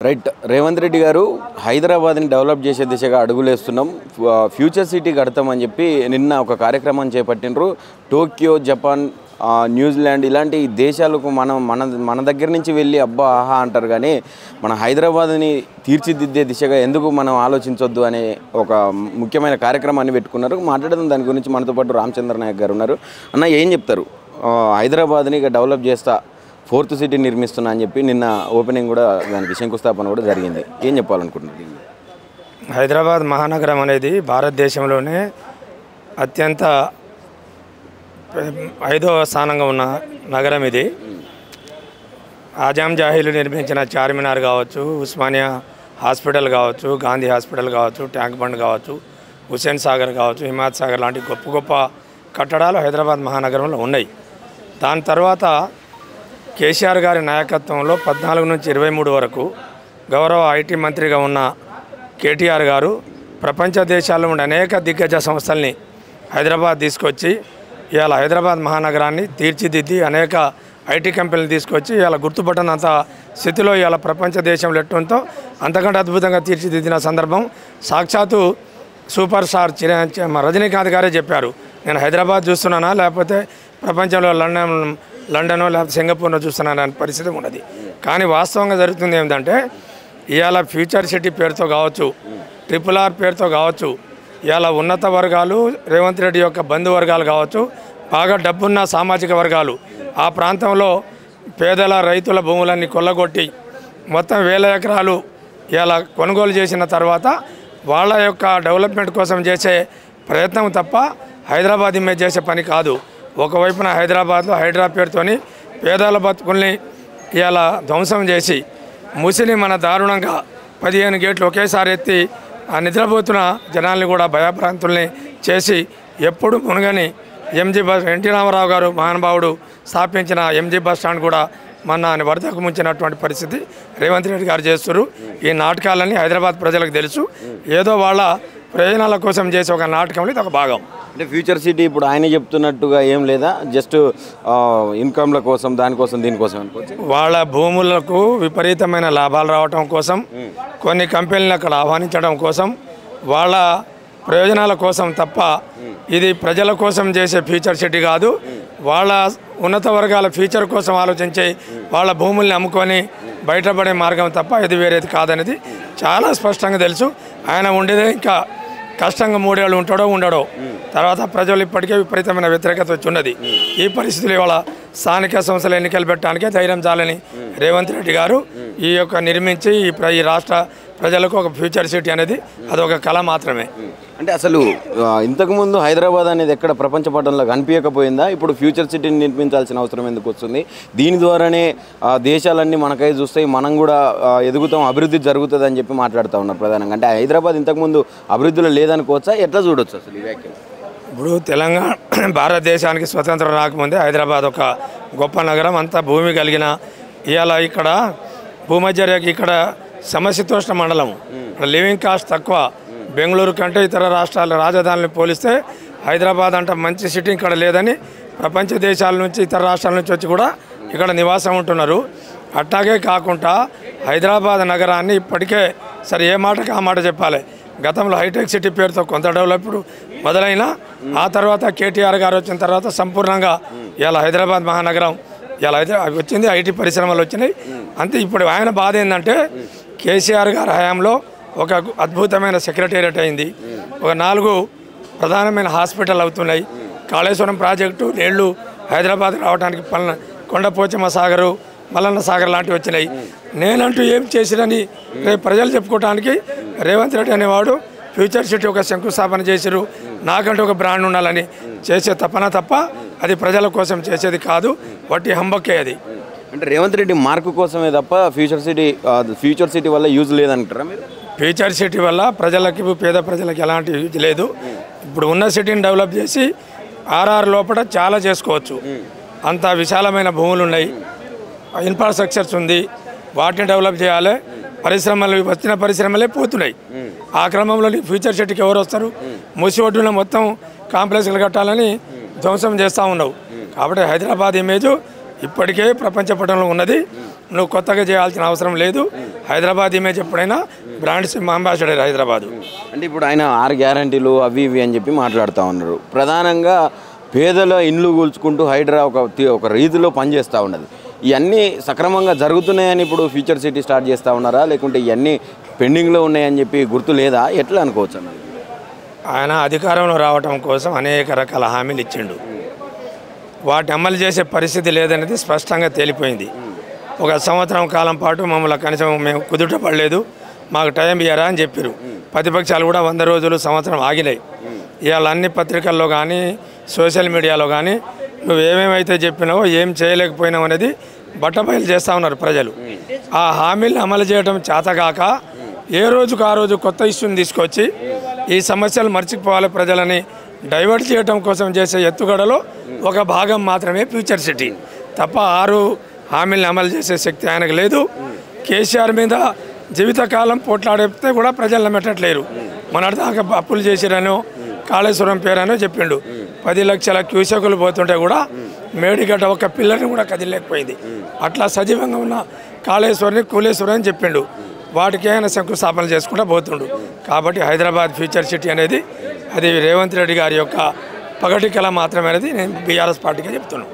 Right. Revanth Reddy గారు హైదరాబాద్ని develop చేసే దిశగా అడుగులేస్తున్నాం, ఫ్యూచర్ సిటీ కడతామని చెప్పి నిన్న ఒక కార్యక్రమం చేపట్టినరు. టోక్యో, జపాన్, న్యూజిలాండ్ ఇలాంటి దేశాలకు మన దగ్గర నుంచి వెళ్ళి అబ్బా ఆహా అంటారు, కానీ మన హైదరాబాద్ని తీర్చిదిద్దే దిశగా ఎందుకు మనం ఆలోచించొద్దు అనే ఒక ముఖ్యమైన కార్యక్రమాన్ని పెట్టుకున్నారు. మాట్లాడదాం దాని గురించి. మనతో పాటు రామచంద్ర నాయక్ గారు ఉన్నారు. అన్న, ఏం చెప్తారు? హైదరాబాద్ని ఇక డెవలప్ చేస్తా, ఫోర్త్ సిటీ నిర్మిస్తున్నా అని చెప్పి నిన్న ఓపెనింగ్ కూడా, దానికి శంకుస్థాపన కూడా జరిగింది. ఏం చెప్పాలనుకుంటున్నారు? హైదరాబాద్ మహానగరం అనేది భారతదేశంలోనే అత్యంత 5వ స్థానంగా ఉన్న నగరం ఇది. ఆజాం జాహీలు నిర్మించిన చార్మినార్ కావచ్చు, ఉస్మానియా హాస్పిటల్ కావచ్చు, గాంధీ హాస్పిటల్ కావచ్చు, ట్యాంక్ బండ్ కావచ్చు, హుస్సేన్ సాగర్ కావచ్చు, హిమాయత్ సాగర్ లాంటి గొప్ప గొప్ప కట్టడాలు హైదరాబాద్ మహానగరంలో ఉన్నాయి. దాని తర్వాత కేసీఆర్ గారి నాయకత్వంలో 14 నుంచి 23 వరకు గౌరవ ఐటీ మంత్రిగా ఉన్న కేటీఆర్ గారు ప్రపంచ దేశాల్లో ఉండే అనేక దిగ్గజ సంస్థల్ని హైదరాబాద్ తీసుకొచ్చి ఇవాళ హైదరాబాద్ మహానగరాన్ని తీర్చిదిద్ది అనేక ఐటీ కంపెనీలు తీసుకొచ్చి ఇవాళ గుర్తుపట్టనంత స్థితిలో ఇవాళ ప్రపంచ దేశంలో ఎట్టుందో అంతకంటే అద్భుతంగా తీర్చిదిద్దిన సందర్భం సాక్షాత్తు సూపర్ స్టార్ రజనీకాంత్ గారే చెప్పారు, నేను హైదరాబాద్ చూస్తున్నానా లేకపోతే ప్రపంచంలో లండనో లేకపోతే సింగపూర్లో చూస్తున్నాను అనే పరిస్థితి ఉన్నది. కానీ వాస్తవంగా జరుగుతుంది ఏమిటంటే ఇవాళ ఫ్యూచర్ సిటీ పేరుతో కావచ్చు, RRR పేరుతో కావచ్చు, ఇవాళ ఉన్నత వర్గాలు రేవంత్ రెడ్డి యొక్క బంధువర్గాలు కావచ్చు, బాగా డబ్బున్న సామాజిక వర్గాలు ఆ ప్రాంతంలో పేదల రైతుల భూములన్నీ కొల్లగొట్టి మొత్తం 1000 ఎకరాలు ఇవాళ కొనుగోలు చేసిన తర్వాత వాళ్ళ యొక్క డెవలప్మెంట్ కోసం చేసే ప్రయత్నం తప్ప హైదరాబాద్ ఇమేజ్ చేసే పని కాదు. ఒకవైపున హైదరాబాద్లో హైడ్రా పేరుతోని పేదల బతుకుల్ని ఇవాళ ధ్వంసం చేసి ముసిని మన దారుణంగా 15 గేట్లు ఒకేసారి ఎత్తి ఆ నిద్రపోతున్న జనాల్ని కూడా భయభ్రాంతుల్ని చేసి ఎప్పుడు మునగని ఎన్టీ రామారావు గారు మహానుభావుడు స్థాపించిన ఎంజీ బస్ స్టాండ్ కూడా మొన్న వరదకు ముంచినటువంటి పరిస్థితి రేవంత్ రెడ్డి గారు చేస్తున్నారు. ఈ నాటకాలన్నీ హైదరాబాద్ ప్రజలకు తెలుసు. ఏదో వాళ్ళ ప్రయోజనాల కోసం చేసే ఒక నాటకంలో ఇది ఒక భాగం. అంటే ఫ్యూచర్ సిటీ ఇప్పుడు ఆయన చెప్తున్నట్టుగా ఏం లేదా, జస్ట్ ఇన్కమ్ల కోసం, దానికోసం, దీనికోసం అనుకోవచ్చు. వాళ్ళ భూములకు విపరీతమైన లాభాలు రావటం కోసం, కొన్ని కంపెనీలు అక్కడ ఆహ్వానించడం కోసం, వాళ్ళ ప్రయోజనాల కోసం తప్ప ఇది ప్రజల కోసం చేసే ఫ్యూచర్ సిటీ కాదు. వాళ్ళ ఉన్నత వర్గాల ఫ్యూచర్ కోసం ఆలోచించి వాళ్ళ భూముల్ని అమ్ముకొని బయటపడే మార్గం తప్ప ఇది వేరేది కాదనేది చాలా స్పష్టంగా తెలుసు. ఆయన ఉండేదే ఇంకా కష్టంగా 3 ఏళ్ళు ఉంటాడో ఉండడో. తర్వాత ప్రజలు ఇప్పటికే విపరీతమైన వ్యతిరేకత వచ్చి ఉన్నది. ఈ పరిస్థితులు ఇవాళ స్థానిక సంస్థల ఎన్నికలు పెట్టడానికే ధైర్యం చాలని రేవంత్ రెడ్డి గారు ఈ యొక్క నిర్మించి ఈ రాష్ట్ర ప్రజలకు ఒక ఫ్యూచర్ సిటీ అనేది అదొక కళ మాత్రమే. అంటే అసలు ఇంతకుముందు హైదరాబాద్ అనేది ఎక్కడ ప్రపంచ పటంలో కనిపించకపోయిందా? ఇప్పుడు ఫ్యూచర్ సిటీని నిర్మించాల్సిన అవసరం ఎందుకు వస్తుంది? దీని ద్వారానే దేశాలన్నీ మనకై చూస్తాయి, మనం కూడా ఎదుగుతాం, అభివృద్ధి జరుగుతుంది అని చెప్పి మాట్లాడుతూ ఉన్నారు ప్రధానంగా. అంటే హైదరాబాద్ ఇంతకుముందు అభివృద్ధిలో లేదనుకోవచ్చా? ఎట్లా చూడొచ్చు అసలు ఈ వ్యాఖ్యలు? ఇప్పుడు తెలంగాణ భారతదేశానికి స్వతంత్రం రాకముందే హైదరాబాద్ ఒక గొప్ప నగరం, అంతా భూమి కలిగిన ఇవాళ ఇక్కడ భూమధ్య రేఖ, ఇక్కడ సమశీతోష్ణ మండలం, లివింగ్ కాస్ట్ తక్కువ. బెంగళూరు కంటే ఇతర రాష్ట్రాల రాజధానిని పోలిస్తే హైదరాబాద్ అంటే మంచి సిటీ ఇక్కడ లేదని ప్రపంచ దేశాల నుంచి, ఇతర రాష్ట్రాల నుంచి వచ్చి కూడా ఇక్కడ నివాసం ఉంటున్నారు. అట్లాగే కాకుండా హైదరాబాద్ నగరాన్ని ఇప్పటికే సరే ఏ మాటకి ఆ మాట చెప్పాలి. గతంలో హైటెక్ సిటీ పేరుతో కొంత డెవలప్డ్ మొదలైన ఆ తర్వాత కేటీఆర్ గారు వచ్చిన తర్వాత సంపూర్ణంగా ఇలా హైదరాబాద్ మహానగరం ఇలా వచ్చింది, ఐటీ పరిశ్రమలు వచ్చినాయి అంతే. ఇప్పుడు ఆయన బాధ ఏంటంటే కేసీఆర్ గారి హయాంలో ఒక అద్భుతమైన సెక్రటేరియట్ అయింది, ఒక 4 ప్రధానమైన హాస్పిటల్ అవుతున్నాయి, కాళేశ్వరం ప్రాజెక్టు నీళ్లు హైదరాబాద్ రావడానికి కొండపోచమ్మ సాగరు, మల్లన్న సాగర్ లాంటివి వచ్చినాయి. నేనంటూ ఏం చేసిరని రేపు ప్రజలు చెప్పుకోవడానికి రేవంత్ రెడ్డి అనేవాడు ఫ్యూచర్ సిటీ ఒక శంకుస్థాపన చేసిరు, నాకంటూ ఒక బ్రాండ్ ఉండాలని చేసే తపన తప్ప అది ప్రజల కోసం చేసేది కాదు, వట్టి హంబక్కే అది. అంటే రేవంత్ రెడ్డి మార్కు కోసమే తప్ప ఫ్యూచర్ సిటీ వల్ల యూజ్ లేదంటారా మీరు? ఫ్యూచర్ సిటీ వల్ల ప్రజలకి, పేద ప్రజలకి ఎలాంటి యూజ్ లేదు. ఇప్పుడు ఉన్న సిటీని డెవలప్ చేసి RR లోపల చాలా చేసుకోవచ్చు. అంత విశాలమైన భూములు ఉన్నాయి, ఇన్ఫ్రాస్ట్రక్చర్స్ ఉంది, వాటిని డెవలప్ చేయాలి. పరిశ్రమలు వచ్చిన పరిశ్రమలే పోతున్నాయి. ఆ క్రమంలో ఫ్యూచర్ సిటీకి ఎవరు వస్తారు? మూసి ఒడ్డున మొత్తం కాంప్లెక్స్లు కట్టాలని ధ్వంసం చేస్తూ ఉన్నావు. కాబట్టి హైదరాబాద్ ఇమేజ్ ఇప్పటికే ప్రపంచ పటంలో ఉన్నది. నువ్వు కొత్తగా చేయాల్సిన అవసరం లేదు. హైదరాబాద్ ఇమేజ్ ఎప్పుడైనా బ్రాండ్ అంబాసిడర్ హైదరాబాదు. అంటే ఇప్పుడు ఆయన 6 గ్యారంటీలు అవి ఇవి అని చెప్పి మాట్లాడుతూ ఉన్నారు. ప్రధానంగా పేదల ఇండ్లు కూల్చుకుంటూ హైడ్రా ఒక రీతిలో పనిచేస్తూ ఉన్నది. ఇవన్నీ సక్రమంగా జరుగుతున్నాయని ఇప్పుడు ఫ్యూచర్ సిటీ స్టార్ట్ చేస్తూ ఉన్నారా, లేకుంటే ఇవన్నీ పెండింగ్లో ఉన్నాయని చెప్పి గుర్తు లేదా, ఎట్లా అనుకోవచ్చు అన్న? ఆయన అధికారంలో రావటం కోసం అనేక రకాల హామీలు ఇచ్చిండు. వాటి అమలు చేసే పరిస్థితి లేదనేది స్పష్టంగా తేలిపోయింది. 1 సంవత్సరం కాలం పాటు మమ్మల్ని కనీసం మేము కుదుట పడలేదు, మాకు టైం ఇయ్యరా అని చెప్పారు. ప్రతిపక్షాలు కూడా 100 రోజులు సంవత్సరం ఆగినాయి. ఇవాళ అన్ని పత్రికల్లో కానీ సోషల్ మీడియాలో కానీ నువ్వు ఏమేమైతే చెప్పినావో ఏం చేయలేకపోయినావు అనేది బట్టబయలు చేస్తూ ఉన్నారు ప్రజలు. ఆ హామీలను అమలు చేయడం చేతగాక ఏ రోజుకు ఆ రోజు కొత్త ఇష్యూని తీసుకొచ్చి ఈ సమస్యలు మర్చిపోవాలి ప్రజలని డైవర్ట్ చేయడం కోసం చేసే ఎత్తుగడలో ఒక భాగం మాత్రమే ఫ్యూచర్ సిటీ తప్ప 6 హామీలను అమలు చేసే శక్తి ఆయనకు లేదు. కేసీఆర్ మీద జీవితకాలం పోట్లాడితే కూడా ప్రజలను మెట్టట్లేరు. మొన్నటిదాకా అప్పులు చేసిరనో కాళేశ్వరం పేరనో చెప్పిండు. 10 లక్షల క్యూసెకులు పోతుంటే కూడా మేడిగడ్డ ఒక పిల్లర్ని కూడా కదిలేకపోయింది. అట్లా సజీవంగా ఉన్న కాళేశ్వరిని కూలేశ్వరం అని చెప్పిండు. వాటికి ఆయన శంకుస్థాపన చేసుకుంటూ పోతుండు. కాబట్టి హైదరాబాద్ ఫ్యూచర్ సిటీ అనేది అది రేవంత్ రెడ్డి గారి యొక్క పగటి కళ మాత్రమే అనేది నేను బీఆర్ఎస్ పార్టీగా చెప్తున్నాను.